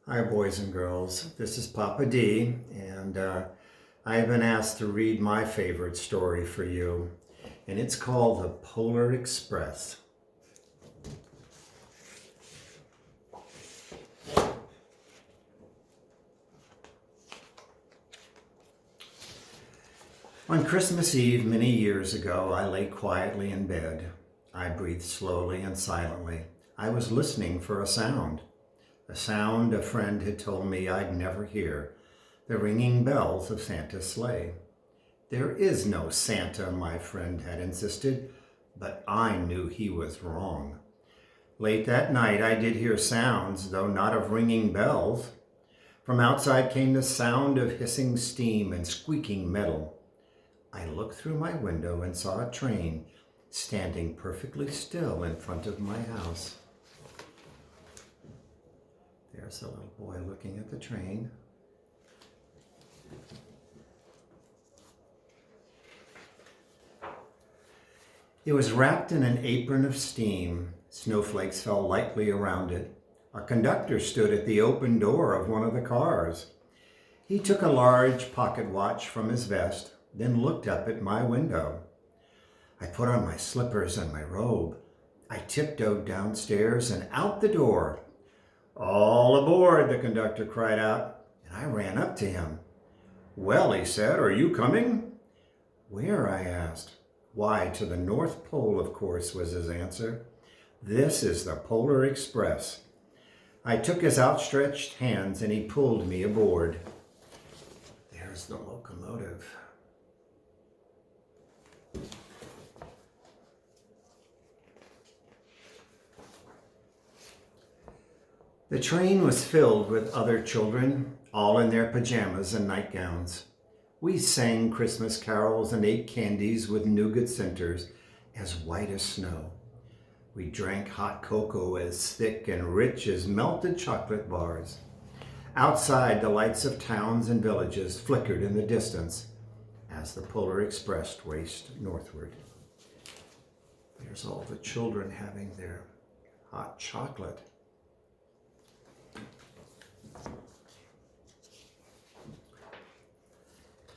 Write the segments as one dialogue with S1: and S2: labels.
S1: Hi, boys and girls. This is Papa D, and I have been asked to read my favorite story for you, and it's called The Polar Express. On Christmas Eve, many years ago, I lay quietly in bed. I breathed slowly and silently. I was listening for a sound a friend had told me I'd never hear, the ringing bells of Santa's sleigh. There is no Santa, my friend had insisted, but I knew he was wrong. Late that night I did hear sounds, though not of ringing bells. From outside came the sound of hissing steam and squeaking metal. I looked through my window and saw a train standing perfectly still in front of my house. There's a little boy looking at the train. It was wrapped in an apron of steam. Snowflakes fell lightly around it. Our conductor stood at the open door of one of the cars. He took a large pocket watch from his vest, then looked up at my window. I put on my slippers and my robe. I tiptoed downstairs and out the door. "All aboard," the conductor cried out, and I ran up to him. "Well," he said, "are you coming?" "Where?" I asked. "Why, to the North Pole, of course," was his answer. "This is the Polar Express." I took his outstretched hands and he pulled me aboard. There's the locomotive. The train was filled with other children, all in their pajamas and nightgowns. We sang Christmas carols and ate candies with nougat centers as white as snow. We drank hot cocoa as thick and rich as melted chocolate bars. Outside, the lights of towns and villages flickered in the distance as the Polar Express raced northward. There's all the children having their hot chocolate.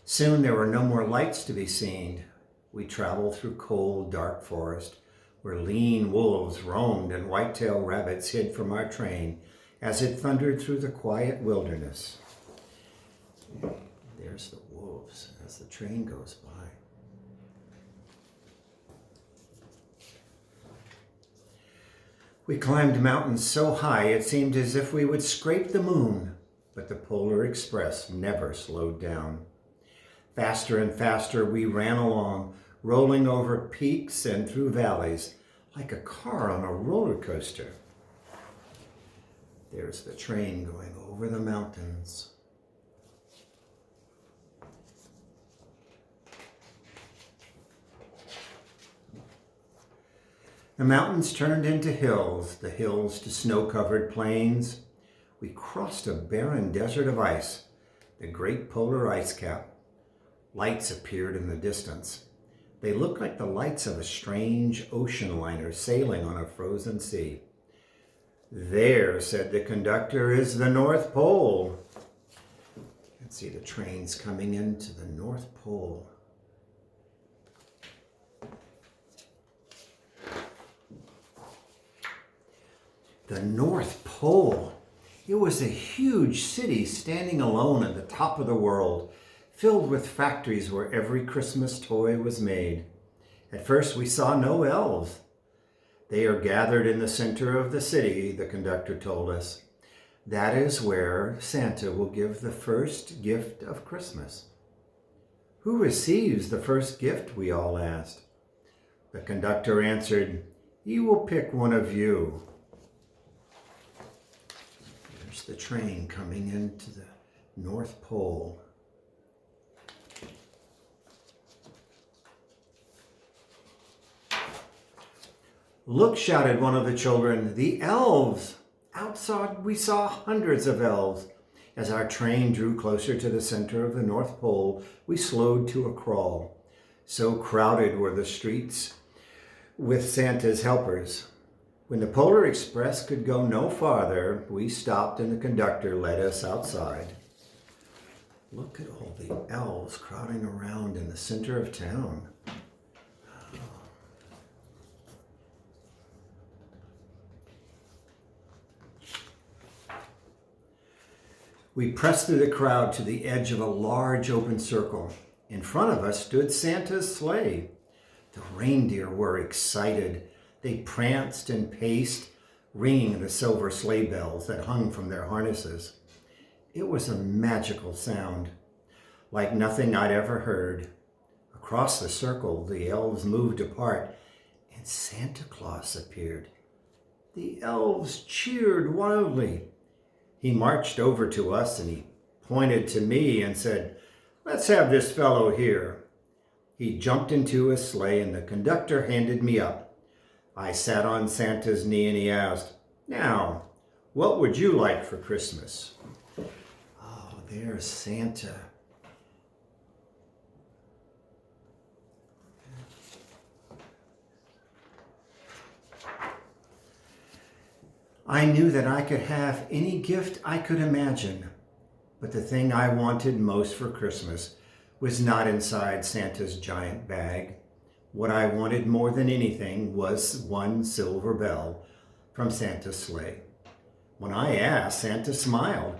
S1: Soon there were no more lights to be seen. We traveled through cold, dark forest, where lean wolves roamed and white-tailed rabbits hid from our train as it thundered through the quiet wilderness. There's the wolves as the train goes by. We climbed mountains so high it seemed as if we would scrape the moon, but the Polar Express never slowed down. Faster and faster we ran along, rolling over peaks and through valleys, like a car on a roller coaster. There's the train going over the mountains. The mountains turned into hills, the hills to snow-covered plains. We crossed a barren desert of ice, the great polar ice cap. Lights appeared in the distance. They looked like the lights of a strange ocean liner sailing on a frozen sea. "There," said the conductor, "is the North Pole." You can see the trains coming into the North Pole. The North Pole. It was a huge city standing alone at the top of the world, filled with factories where every Christmas toy was made. At first we saw no elves. "They are gathered in the center of the city," the conductor told us. "That is where Santa will give the first gift of Christmas." "Who receives the first gift?" we all asked. The conductor answered, "He will pick one of you." There's the train coming into the North Pole. "Look," shouted one of the children, "the elves!" Outside we saw hundreds of elves. As our train drew closer to the center of the North Pole, we slowed to a crawl. So crowded were the streets with Santa's helpers. When the Polar Express could go no farther, we stopped and the conductor led us outside. Look at all the elves crowding around in the center of town. We pressed through the crowd to the edge of a large open circle. In front of us stood Santa's sleigh. The reindeer were excited. They pranced and paced, ringing the silver sleigh bells that hung from their harnesses. It was a magical sound, like nothing I'd ever heard. Across the circle, the elves moved apart, and Santa Claus appeared. The elves cheered wildly. He marched over to us and he pointed to me and said, "Let's have this fellow here." He jumped into his sleigh and the conductor handed me up. I sat on Santa's knee and he asked, "Now, what would you like for Christmas?" Oh, there's Santa. I knew that I could have any gift I could imagine, but the thing I wanted most for Christmas was not inside Santa's giant bag. What I wanted more than anything was one silver bell from Santa's sleigh. When I asked, Santa smiled.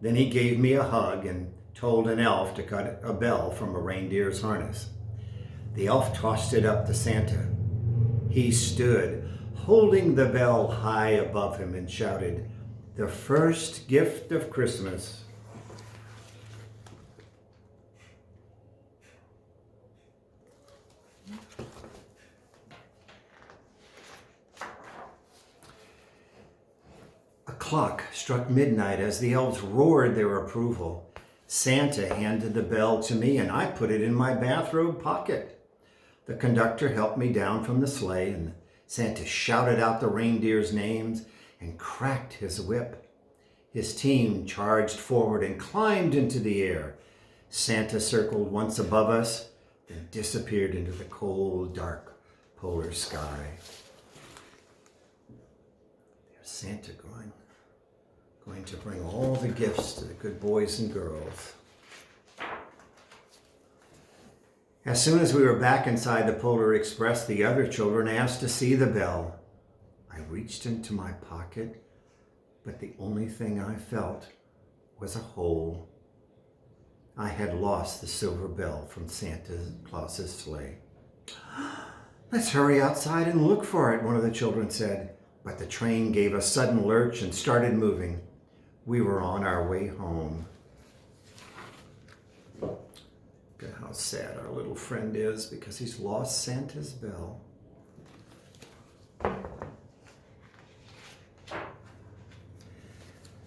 S1: Then he gave me a hug and told an elf to cut a bell from a reindeer's harness. The elf tossed it up to Santa. He stood, holding the bell high above him, and shouted, "The first gift of Christmas." A clock struck midnight as the elves roared their approval. Santa handed the bell to me and I put it in my bathrobe pocket. The conductor helped me down from the sleigh and Santa shouted out the reindeers' names and cracked his whip. His team charged forward and climbed into the air. Santa circled once above us, then disappeared into the cold, dark polar sky. There's Santa going to bring all the gifts to the good boys and girls. As soon as we were back inside the Polar Express, the other children asked to see the bell. I reached into my pocket, but the only thing I felt was a hole. I had lost the silver bell from Santa Claus's sleigh. "Let's hurry outside and look for it," one of the children said. But the train gave a sudden lurch and started moving. We were on our way home. Look at how sad our little friend is because he's lost Santa's bell.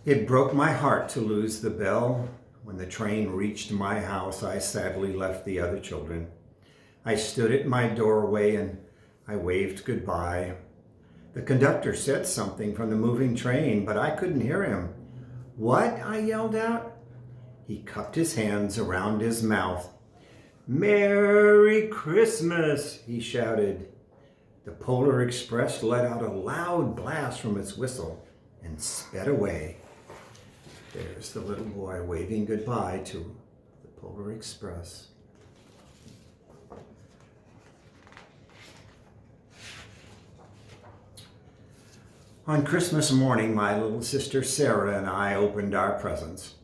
S1: It broke my heart to lose the bell. When the train reached my house, I sadly left the other children. I stood at my doorway and I waved goodbye. The conductor said something from the moving train, but I couldn't hear him. "What?" I yelled out. He cupped his hands around his mouth. "Merry Christmas," he shouted. The Polar Express let out a loud blast from its whistle and sped away. There's the little boy waving goodbye to the Polar Express. On Christmas morning, my little sister Sarah and I opened our presents.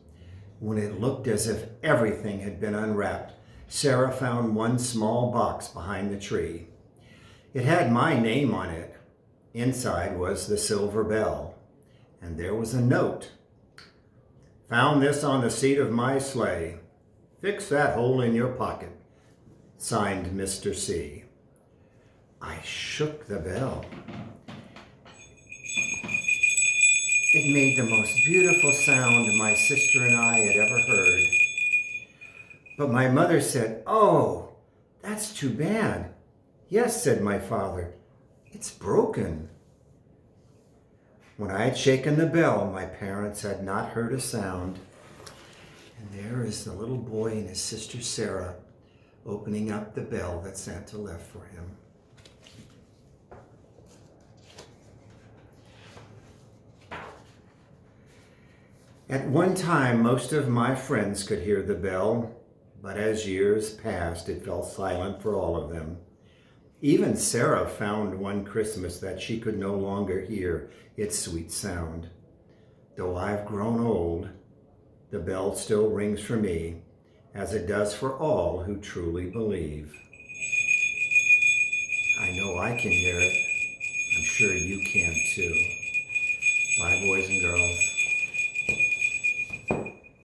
S1: When it looked as if everything had been unwrapped, Sarah found one small box behind the tree. It had my name on it. Inside was the silver bell, and there was a note. "Found this on the seat of my sleigh. Fix that hole in your pocket. Signed, Mr. C." I shook the bell. It made the most beautiful sound my sister and I had ever heard. But my mother said, "Oh, that's too bad." "Yes," said my father, "it's broken." When I had shaken the bell, my parents had not heard a sound. And there is the little boy and his sister Sarah opening up the bell that Santa left for him. At one time, most of my friends could hear the bell, but as years passed, it fell silent for all of them. Even Sarah found one Christmas that she could no longer hear its sweet sound. Though I've grown old, the bell still rings for me, as it does for all who truly believe. I know I can hear it. I'm sure you can too. Bye, boys and girls.